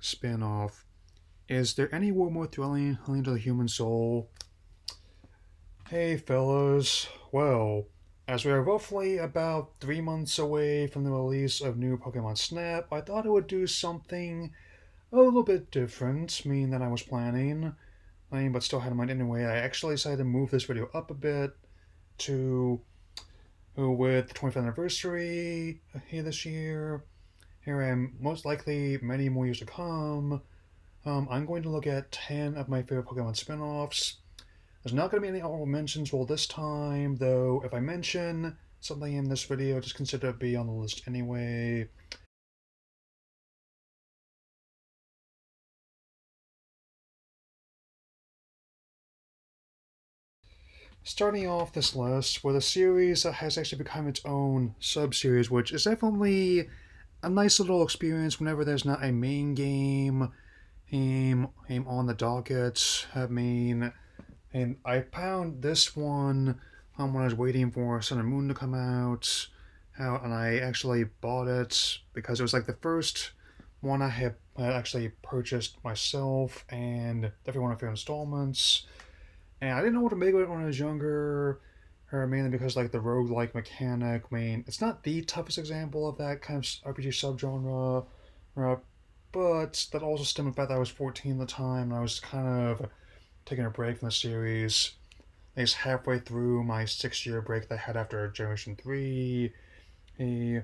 spin-off. Is there any war more thrilling to the human soul? Hey fellas, well, as we are roughly about 3 months away from the release of new Pokemon Snap, I thought I would do something a little bit different, than I was planning. But still had in mind anyway. I actually decided to move this video up a bit to with the 25th anniversary here this year. Here and most likely many more years to come. I'm going to look at 10 of my favorite Pokemon spin-offs. There's not going to be any honorable mentions this time, though if I mention something in this video, just consider it be on the list anyway. Starting off this list with a series that has actually become its own sub-series, which is definitely a nice little experience whenever there's not a main game on the docket. And I found this one when I was waiting for Sun and Moon to come out, and I actually bought it because it was like the first one I had actually purchased myself, and definitely one of my favorite installments. And I didn't know what to make of it when I was younger, mainly because like the roguelike mechanic. It's not the toughest example of that kind of RPG subgenre, but that also stemmed from the fact that I was 14 at the time, and I was kind of taking a break from the series. I guess halfway through my 6 year break that I had after Generation 3, he,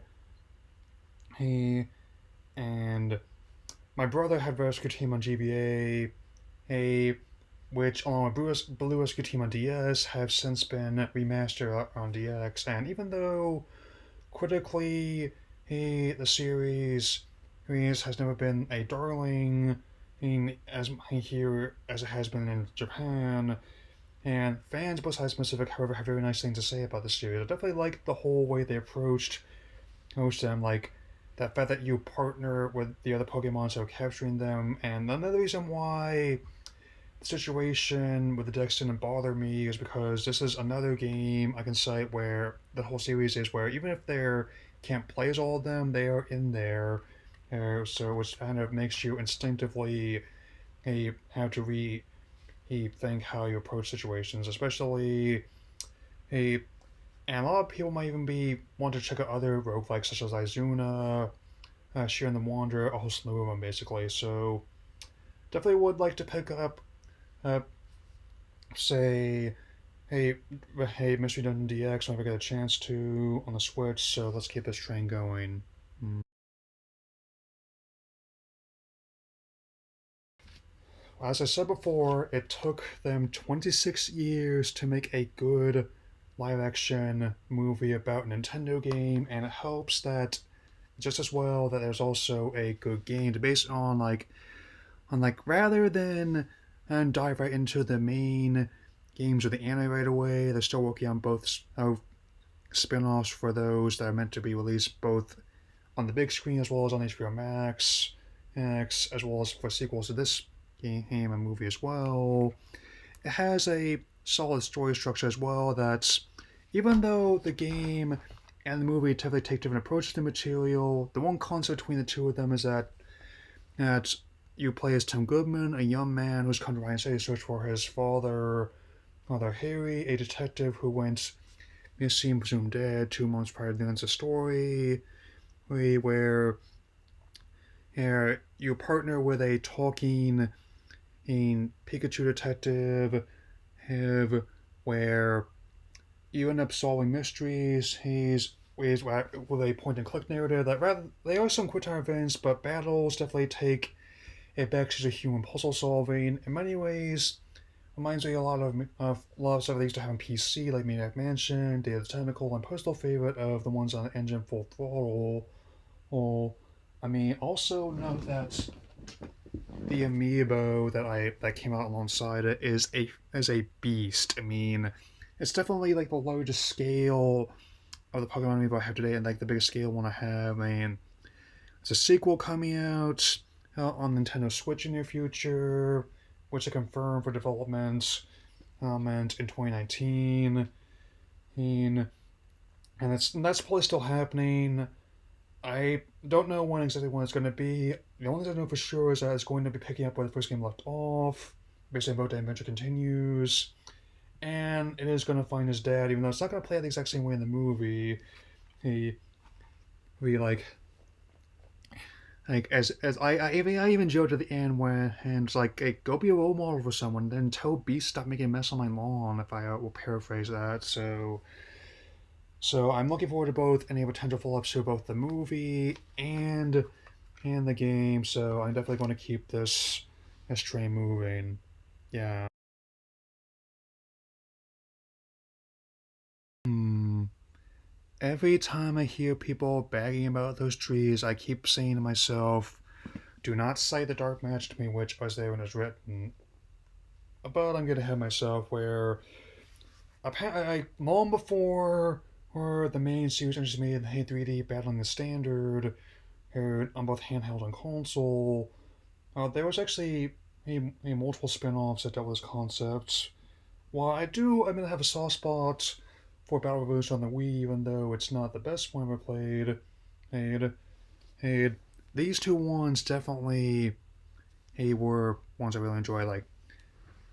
he, and my brother had Rescue Team on GBA, which along with Blue Rescue Team on DS have since been remastered on DX. And even though critically the series has never been a darling, as here as it has been in Japan, and fans besides Pacific, however, have very nice things to say about the series. I definitely like the whole way they approached them, like that fact that you partner with the other Pokemon, so capturing them. And another reason why the situation with the decks didn't bother me is because this is another game I can cite where the whole series is where even if they can't play as all of them, they are in there. So which kind of makes you instinctively have to think how you approach situations, especially a and a lot of people might even be want to check out other roguelikes such as Izuna, Sharon the Wanderer, a whole slew of them basically. So definitely would like to pick up, uh, say, hey, Mystery Dungeon DX whenever I get a chance to on the Switch. So let's keep this train going. As I said before, it took them 26 years to make a good live action movie about a Nintendo game, and it helps that just as well that there's also a good game to base it on. Rather than dive right into the main games or the anime right away, they're still working on both spin offs for those that are meant to be released both on the big screen as well as on HBO Max, as well as for sequels to this game and movie as well. It has a solid story structure as well. That's even though the game and the movie typically take different approaches to the material, the one concept between the two of them is that you play as Tim Goodman, a young man who's come to Ryan City to search for his father Harry, a detective who went missing, presumed dead, 2 months prior to the events of the story, where you partner with a talking Pikachu detective, where you end up solving mysteries. He's with a point and click narrative that rather they are some quick time events, but battles definitely take it back to the human puzzle solving. In many ways, reminds me a lot of stuff they used to have on PC, like Maniac Mansion, Day of the Tentacle, and personal favorite of the ones on Engine Full Throttle. Also note that the amiibo that came out alongside it is a beast. It's definitely like the largest scale of the Pokemon amiibo I have today, and like the biggest scale one I have. It's a sequel coming out on Nintendo Switch in the near future, which I confirmed for development, and in 2019. And that's probably still happening. I don't know when it's going to be. The only thing I know for sure is that it's going to be picking up where the first game left off. Basically, about the adventure continues, and it is going to find his dad, even though it's not going to play out the exact same way in the movie. He, he like as I even joked at the end when and it's like, hey, go be a role model for someone, then tell Beast stop making a mess on my lawn. If I will paraphrase that, so I'm looking forward to both any potential follow-ups to both the movie and the game. So I'm definitely going to keep this train moving. Yeah. Hmm. Every time I hear people bagging about those trees, I keep saying to myself, "Do not cite the dark match to me," which was there when it was written. But I'm getting ahead of myself. Where long before where the main series interested me in Hey 3D battling the standard, on both handheld and console. There was actually multiple spin-offs that dealt with this concept. While I mean, I have a soft spot for Battle Revolution on the Wii, even though it's not the best one I ever played. Hey, hey, these two ones definitely were ones I really enjoyed, like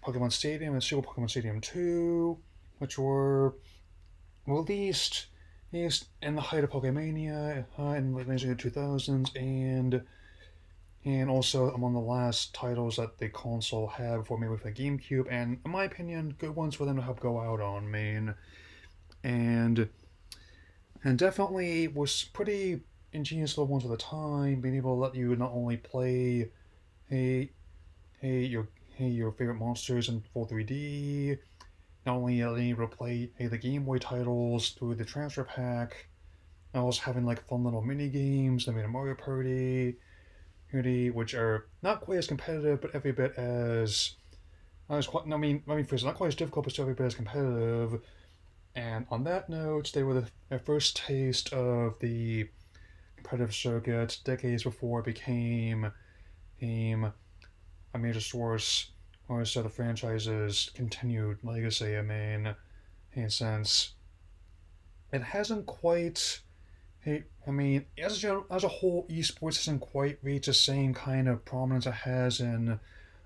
Pokemon Stadium and Super Pokemon Stadium 2, which were released in the height of Pokemania in the late 2000s, and also among the last titles that the console had before maybe with the GameCube, and in my opinion, good ones for them to help go out on, main, and and definitely was pretty ingenious little ones at the time, being able to let you not only play hey hey your your favorite monsters in full 3D, not only letting you play the Game Boy titles through the transfer pack, and also having like fun little mini games. I mean, a Mario Party, which are not quite as competitive, but every bit as first, not quite as difficult, but still every bit as competitive. And on that note, they were the first taste of the competitive circuit decades before it became a major source or so the franchise's continued legacy. I mean, in a sense, it hasn't quite. I mean, as a whole, esports hasn't quite reached the same kind of prominence it has in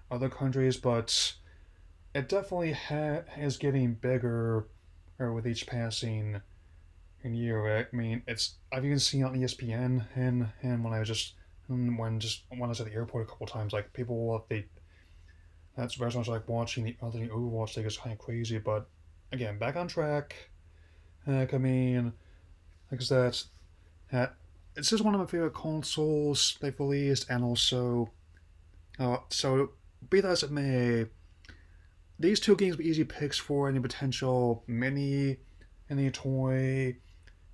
other countries, but it definitely is getting bigger with each passing year. I mean, I've even seen it on ESPN and when I was at the airport a couple times, like people at the that's restaurants like watching the other Overwatch League is kind of crazy. But again, back on track. Heck, I mean, like I said, uh, it's just one of my favorite consoles they've released, and also, so be that as it may, these two games were easy picks for any potential any toy.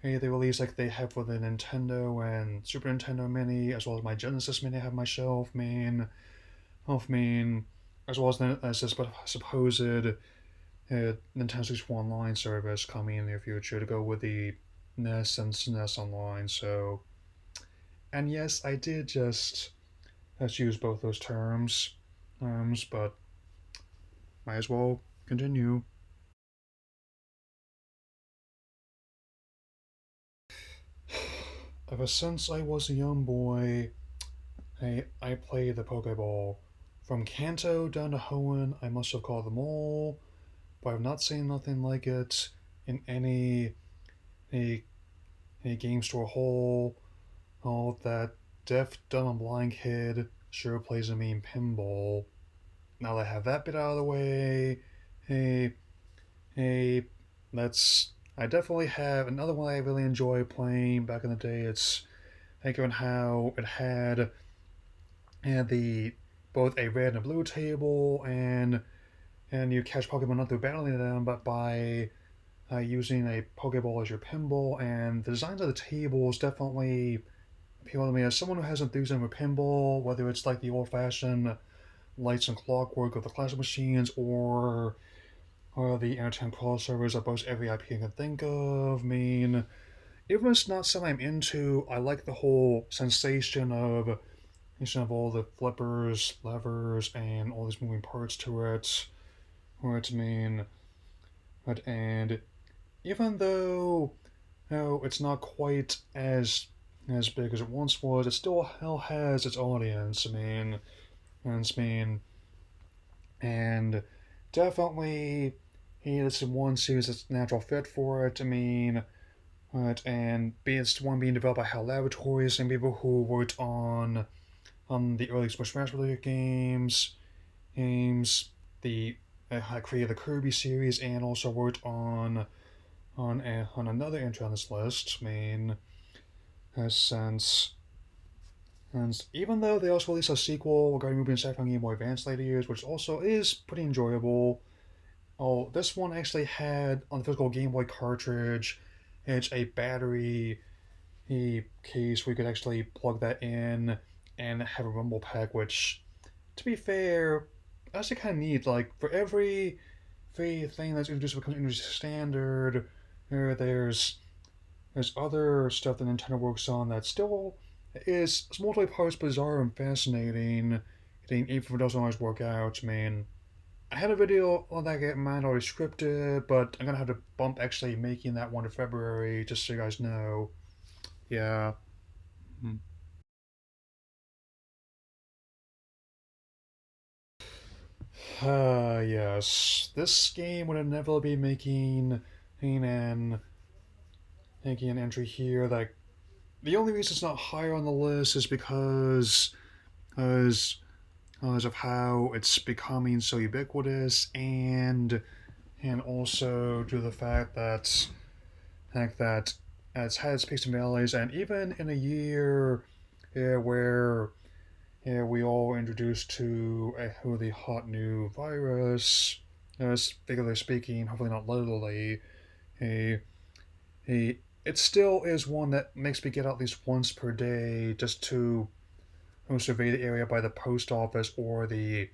Hey, they released like they have for the Nintendo and Super Nintendo Mini, as well as my Genesis Mini I have my shelf main, as well as this supposed Nintendo 64 Online service coming in the near future to go with the NES and SNES Online. So, and yes, I did just let's use both those terms, but might as well continue. Ever since I was a young boy, I played the Pokeball. From Kanto down to Hoenn, I must have caught them all, but I've not seen nothing like it in any, any game store hall. Oh, that deaf, dumb, and blind kid sure plays a mean pinball. Now that I have that bit out of the way, hey, hey, let's. I definitely have another one I really enjoy playing back in the day. It's thinking on how it had the both a red and a blue table, and you catch Pokemon not through battling them, but by using a Pokeball as your pinball. And the designs of the tables definitely appeal to me as someone who has enthusiasm for pinball, whether it's like the old-fashioned lights and clockwork of the classic machines, or the entertainment crossovers of most every IP I can think of. I mean, even if it's not something I'm into, I like the whole sensation of all the flippers, levers, and all these moving parts to it. Where it's mean, and even though it's not quite as as big as it once was. It still hell has its audience. I mean, and definitely, this is one series that's a natural fit for it. Right, and it's one being developed by HAL Laboratories and people who worked on the early Super Smash Bros. Games, the created the Kirby series, and also worked on another entry on this list. Since and even though they also released a sequel regarding Ruby and Sapphire on Game Boy Advance later years, which also is pretty enjoyable. Oh, this one actually had on the physical Game Boy cartridge, it's a battery case where you could actually plug that in and have a rumble pack, which, to be fair, actually kind of neat. Like for every thing that's introduced becomes industry standard, there's other stuff that Nintendo works on that still is multiple parts bizarre and fascinating. Even if it doesn't always work out. I had a video on that in mind already scripted, but I'm gonna have to bump actually making that one to February, just so you guys know. Yeah. Yes. This game would never be an making an entry here. Like the only reason it's not higher on the list is because of how it's becoming so ubiquitous, and also due to the fact that it's had its peaks and valleys, and even in a year where we all were introduced to a really hot new virus, figuratively speaking, hopefully not literally, a, it still is one that makes me get out at least once per day just to survey the area by the post office or the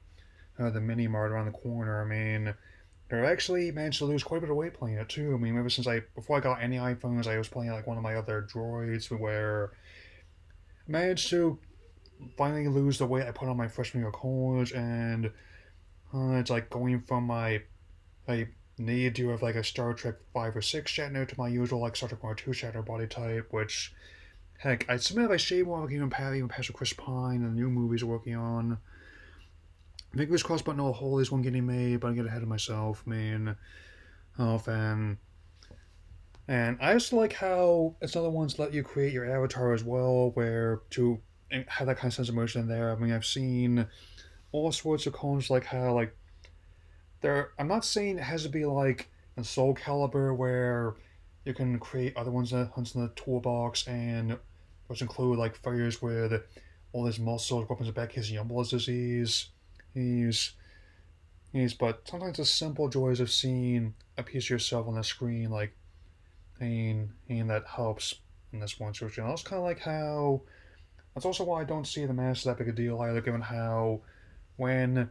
mini mart around the corner. I actually managed to lose quite a bit of weight playing it too. Ever since before I got any iPhones, I was playing like one of my other droids where I managed to finally lose the weight I put on my freshman year of college, and it's like going from my need to have like a Star Trek 5 or 6 shadow to my usual like Star Trek 1 or 2 shadow body type, which heck, I submit if I shave more, even past Chris Pine and the new movies we're working on. Fingers crossed about no Holy's one getting made, but I'm getting ahead of myself, and I just like how it's another one's let you create your avatar as well, where to have that kind of sense of emotion in there. I've seen all sorts of comments like how like there. I'm not saying it has to be like in Soul Calibur where you can create other ones that hunts in the toolbox, and which include like fighters with all his muscles, weapons back his Yumble's disease. He's but sometimes the simple joys of seeing a piece of yourself on the screen, like and that helps in this one situation. That's kind of like how. That's also why I don't see the Masters that big a deal either, given how when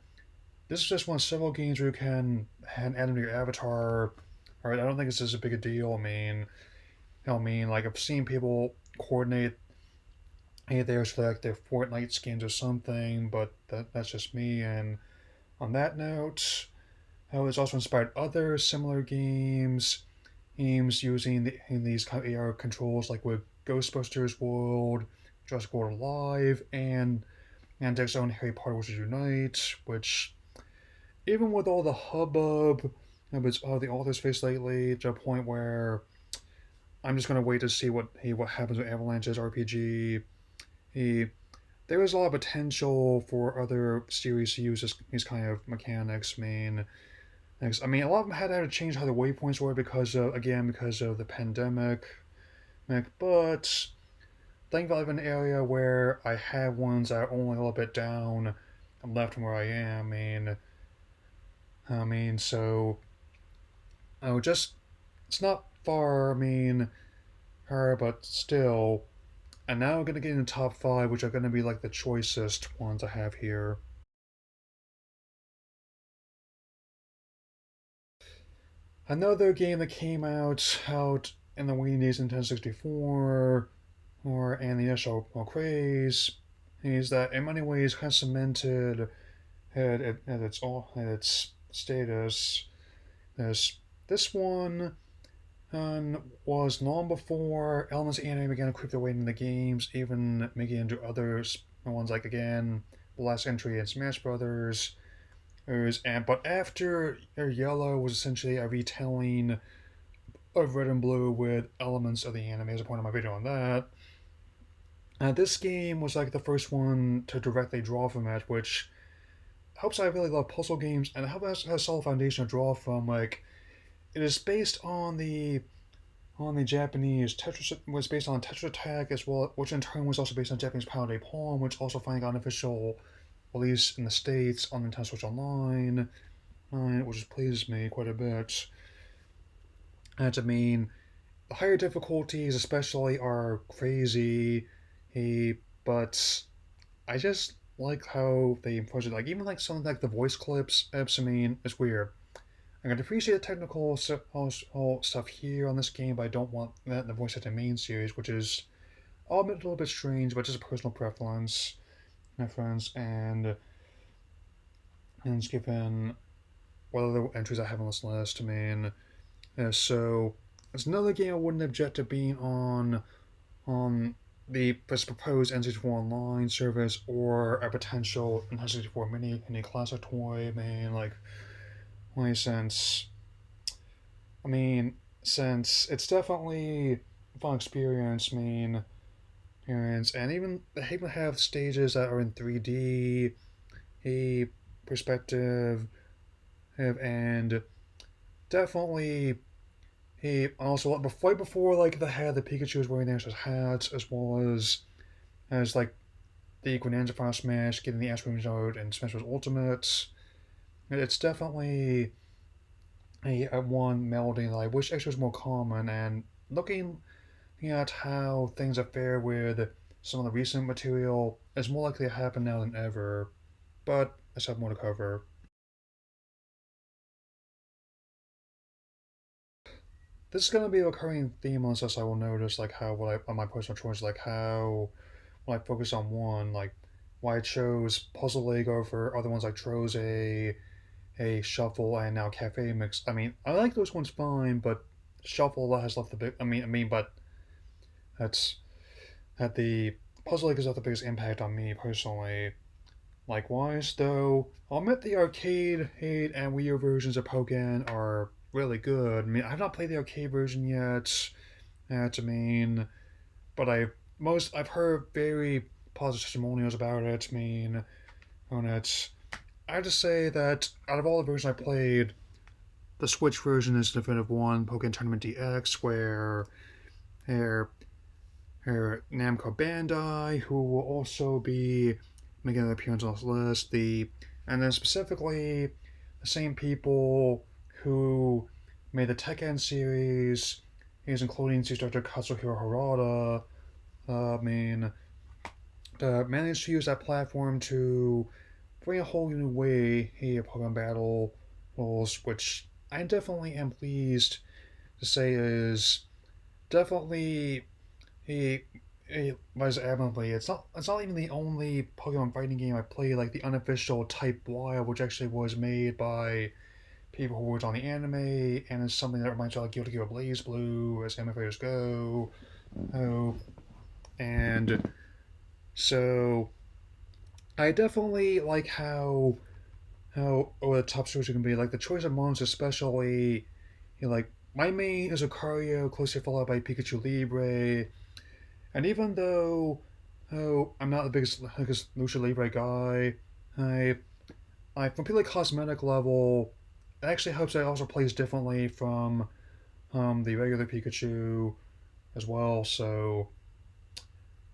this is just one of several games where you can add them to your avatar. Right, I don't think this is a big a deal. Like I've seen people coordinate theirs for like their Fortnite skins or something, but that's just me. And on that note, it's also inspired other similar games using these kind of AR controls, like with Ghostbusters World, Jurassic World Alive, and Deck's own Harry Potter Wizards Unite, which even with all the hubbub of all the authors face lately, to a point where I'm just gonna wait to see what happens with Avalanche's RPG. He There is a lot of potential for other series to use these kind of mechanics. A lot of them had to change how the waypoints were because of the pandemic. But think of an area where I have ones that are only a little bit down and left from where I am. So just it's not far. But still. And now I'm gonna get into top five, which are gonna be like the choicest ones I have here. Another game that came out in the waning days of Nintendo 64, and the initial craze, is that in many ways kind of cemented at its status. This one and was long before elements of anime began to creep their way into the games, even making it into others ones like again the last entry in Smash Brothers. But after Yellow was essentially a retelling of Red and Blue with elements of the anime, as I pointed out in my video on that. This game was like the first one to directly draw from it, which helps. I really love puzzle games, and it helps has a solid foundation to draw from. Like it is based on the Japanese Tetris was based on Tetris Attack as well, which in turn was also based on Japanese Power Day Palm, which also finally got an official release in the States on Nintendo Switch Online, which pleases me quite a bit. And I mean, the higher difficulties especially are crazy, but I just like how they approach it. Like even like something like the voice clips, I mean, it's weird. I can appreciate the technical stuff here on this game, but I don't want that in the voice acting main series, which is, I'll admit, a little bit strange, but just a personal preference, my friends. And given what other entries I have on this list, I mean, so it's another game I wouldn't object to being on the proposed N64 Online service or a potential N64 mini classic toy. I mean, like, only since I mean, since it's definitely a fun experience, and even they even have stages that are in 3D, a perspective, and definitely he also right before like the hat that Pikachu was wearing there as hats, as well as like the Greninja Final Smash, getting the Ice Cream Node and Smash Bros. Ultimate. It's definitely a one melody that I wish actually was more common. And looking at how things are fared with some of the recent material, it's more likely to happen now than ever. But I still have more to cover. This is going to be a recurring theme on this. I will notice like how on my personal choice, like how when I focus on one, like why I chose Puzzle Lego over other ones like Troze, a Shuffle, and now Cafe Mix. I mean, I like those ones fine, but Shuffle has left the big. But that's that the Puzzle Lego has left the biggest impact on me personally. Likewise, though, I'll admit the arcade and Wii U versions of Pokken are really good. I mean, I've not played the arcade version yet. But I've heard very positive testimonials about it. On it, I have to say that out of all the versions I played, the Switch version is the definitive one. Pokemon Tournament DX, where her, her Namco Bandai, who will also be making an appearance on this list, and then specifically the same people who made the Tekken series, is including series director Katsuhiro Harada. I mean, managed to use that platform to bring a whole new way here Pokemon Battle rules, which I definitely am pleased to say is definitely a rise admirably. It's not even the only Pokemon fighting game I played, like the unofficial Type Y, which actually was made by people who worked on the anime, and is something that reminds me of like Guilty Gear Blaze Blue as anime players go. Oh, and so I definitely like how over the top stories can be. Like the choice of monsters, especially, like my main is Lucario, closely followed by Pikachu Libre. And even though I'm not the biggest Lucha Libre guy, I from purely cosmetic level, it actually helps that it also plays differently from the regular Pikachu as well. So,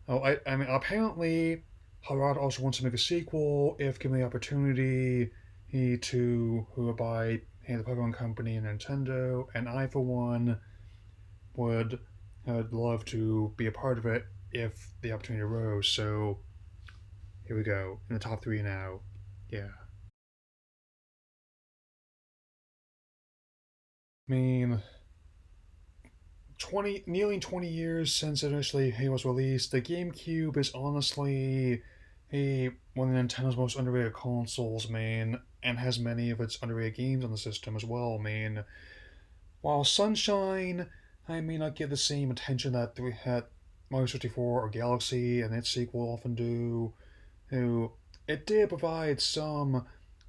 I mean, apparently, Harada also wants to make a sequel if given the opportunity. Who by the Pokemon Company and Nintendo, and I for one would love to be a part of it if the opportunity arose. So here we go in the top three now. Yeah, I mean, 20 since initially he was released. The GameCube is honestly one of Nintendo's most underrated consoles, man, and has many of its underrated games on the system as well, man. While Sunshine I may not get the same attention that we had Mario 64 or Galaxy and its sequel often do. Who it did provide a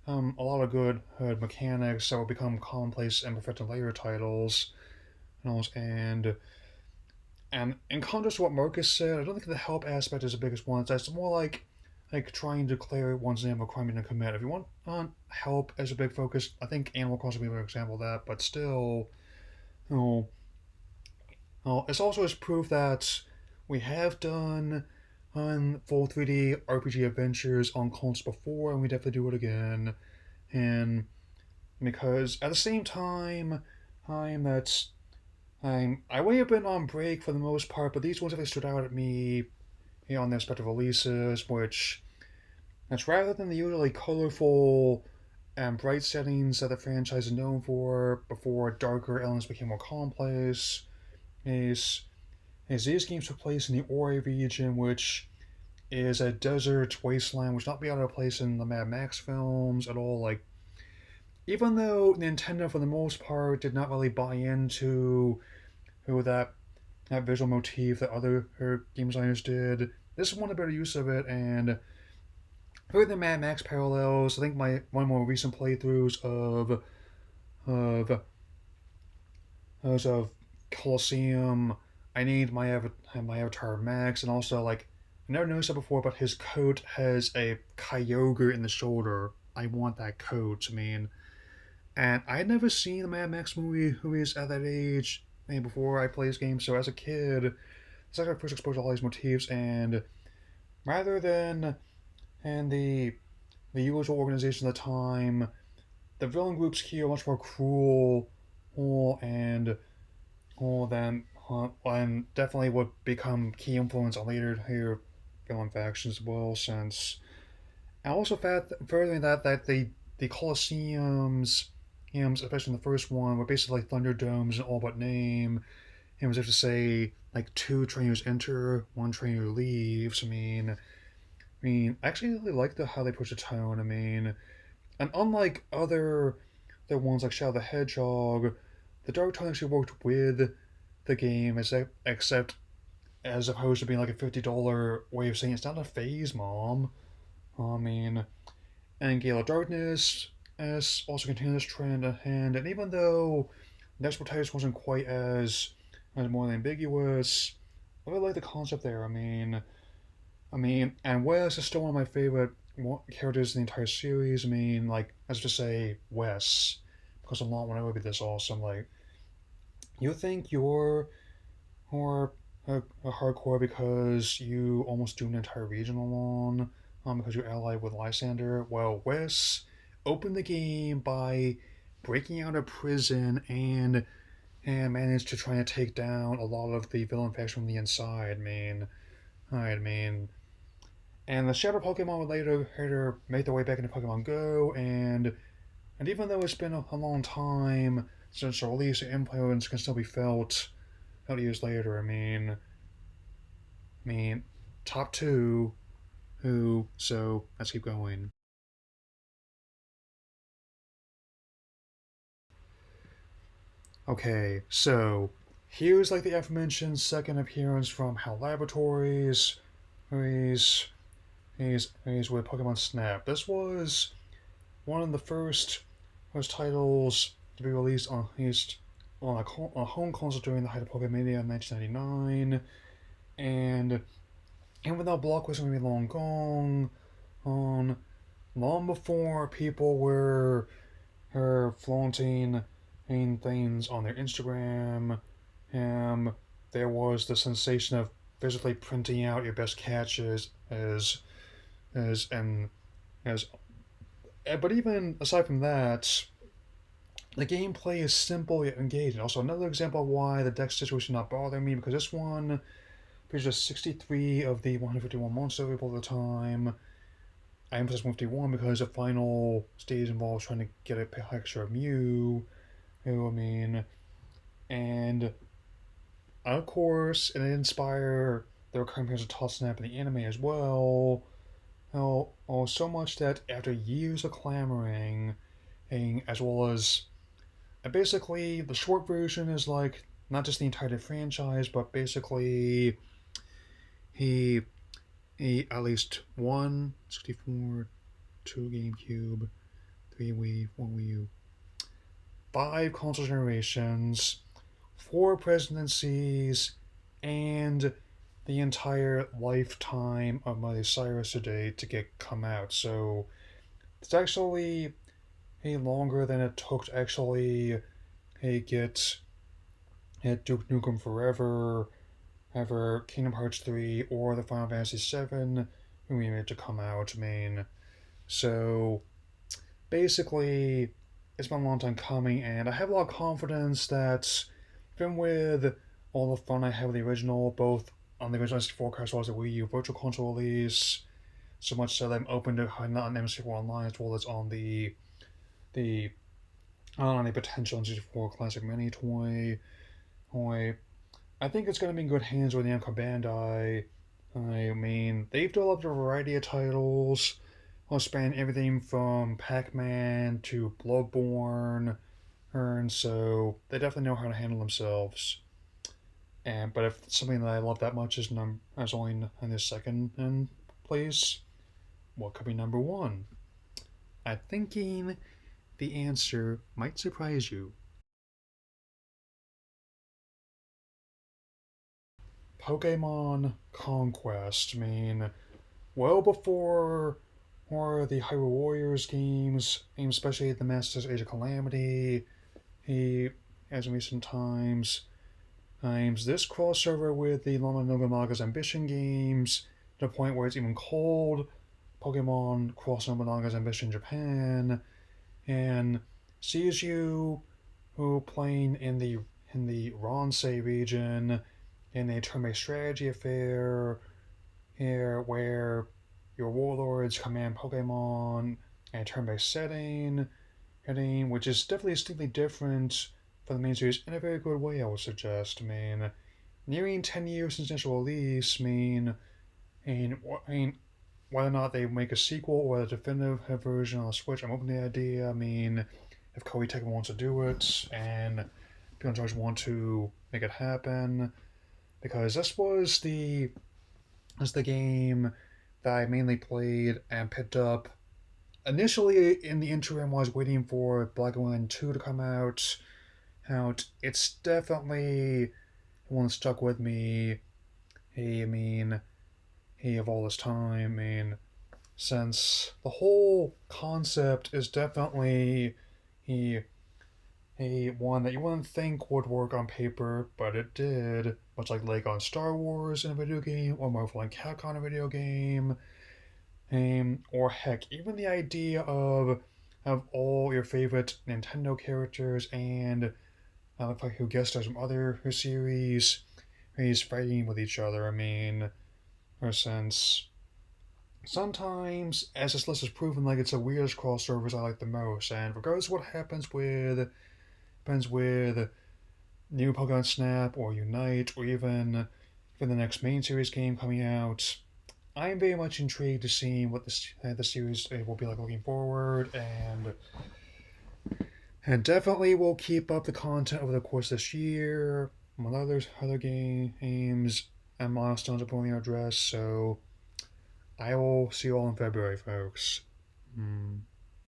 lot of good mechanics that would become commonplace and perfect in later titles. And in contrast to what Marcus said, I don't think the help aspect is the biggest one. It's more like trying to declare one's name of a crime you didn't commit. If you want help as a big focus, I think Animal Crossing would be an example of that. But still, you know, it's also as proof that we have done full 3D RPG adventures on consoles before, and we definitely do it again. And because at the same time, time that's I may have been on break for the most part, but these ones have stood out at me on their respective releases, which that's rather than the usually colorful and bright settings that the franchise is known for before darker elements became more complex, is these games took place in the Ori region, which is a desert wasteland, which not be out of place in the Mad Max films at all. Like, even though Nintendo, for the most part, did not really buy into that visual motif that other game designers did, this is one of the better use of it. And for the Mad Max parallels, I think my one of my more recent playthroughs of of Colosseum, I named my avatar Max, and also like I never noticed that before, but his coat has a kyogre in the shoulder. I want that coat. I mean, and I had never seen the Mad Max movies at that age. I mean, before I played this game, so as a kid, it's like my first exposure to all these motifs, and rather than and the usual organization at the time, the villain groups here are much more cruel, and than and definitely would become key influence on later here villain factions as well. Since and also further than that the Colosseums, especially in the first one, were basically like Thunderdomes in all but name. It was just to say like two trainers enter, one trainer leaves. I actually really like how they push the tone. And unlike the ones like Shadow the Hedgehog, the Dark Tone actually worked with the game except as opposed to being like a $50 way of saying it's not a phase, mom. I mean, and Gale of Darkness as also continued this trend at hand, and even though Next Protagonist wasn't quite as more ambiguous, I really like the concept there. And Wes is still one of my favorite characters in the entire series. Like, let's just say Wes, because a lot when I would be this awesome. Like, you think you're more a hardcore because you almost doomed an entire region alone, because you're allied with Lysander. Well, Wes opened the game by breaking out of prison and managed to try and take down a lot of the villain faction from the inside. I mean, and the Shadow Pokemon would later make their way back into Pokemon Go, and even though it's been a long time since the release, the influence can still be felt years later. I mean, top two, who? So let's keep going. Okay, so here's like the aforementioned second appearance from HAL Laboratories. He's he's with Pokemon Snap. This was one of the first titles to be released on a home console during the height of Pokemon Mania in 1999, and even though Block was going to be long gone, on long before people were flaunting things on their Instagram, there was the sensation of physically printing out your best catches as and as but even aside from that, the gameplay is simple yet engaging. Also, another example of why the deck situation not bother me, because this one features 63 of the 151 monsters available at the time. I emphasize 151 because the final stage involves trying to get a picture of Mew. And of course, it inspired the recurring appearance of Toss Snap in the anime as well. So much that after years of clamoring, as well as basically the short version is like not just the entire franchise, but basically he he at least one 64, two GameCube, three Wii, one Wii U, five console generations, four presidencies, and the entire lifetime of Miley Cyrus today to get come out. So it's actually longer than it took to actually get Duke Nukem Forever, ever Kingdom Hearts 3, or the Final Fantasy 7 remake to come out. I mean, so basically, it's been a long time coming, and I have a lot of confidence that even with all the fun I have with the original, both on the original S64 as well as the Wii U Virtual Console release, so much so that I'm open to not on M64 Online as well as on the on the potential N64 Classic Mini toy. I think it's going to be in good hands with Namco Bandai. I mean, they've developed a variety of titles, will span everything from Pac-Man to Bloodborne, and so they definitely know how to handle themselves. And but if something that I love that much is only in this second in place, what could be number one? I'm thinking the answer might surprise you. Pokemon Conquest. I mean, well before or the Hyrule Warriors games, especially the Masters Age of Calamity, he, as in recent times this crossover with the Lama Nobunaga's Ambition games to the point where it's even called Pokemon Cross Nobunaga's Ambition Japan, and sees you who playing in the Ronsei region in a turn-based strategy affair here where your warlords command Pokemon in a turn-based setting, which is definitely distinctly different from the main series in a very good way, I would suggest. I mean, nearing 10 years since initial release, I mean, whether or not they make a sequel or a definitive version on the Switch, I'm open to the idea. I mean, if Koei Tecmo wants to do it and people in charge want to make it happen, because this the game that I mainly played and picked up initially in the interim. I was waiting for Black Island 2 to come out. It's definitely one that stuck with me. Hey, I mean, hey, of all this time, I mean, since the whole concept is definitely a, one that you wouldn't think would work on paper, but it did. Much like Lego and Star Wars in a video game, or Marvel and Capcom in a video game, or heck, even the idea of all your favorite Nintendo characters and who guest stars from other series, he's fighting with each other. I mean, or since sometimes, as this list has proven, like it's the weirdest crossovers I like the most. And regardless of what happens with new Pokemon Snap or Unite or even the next main series game coming out, I am very much intrigued to see what the series will be like looking forward, and definitely will keep up the content over the course of this year, among other games and milestones upon the address. So I will see you all in February, folks.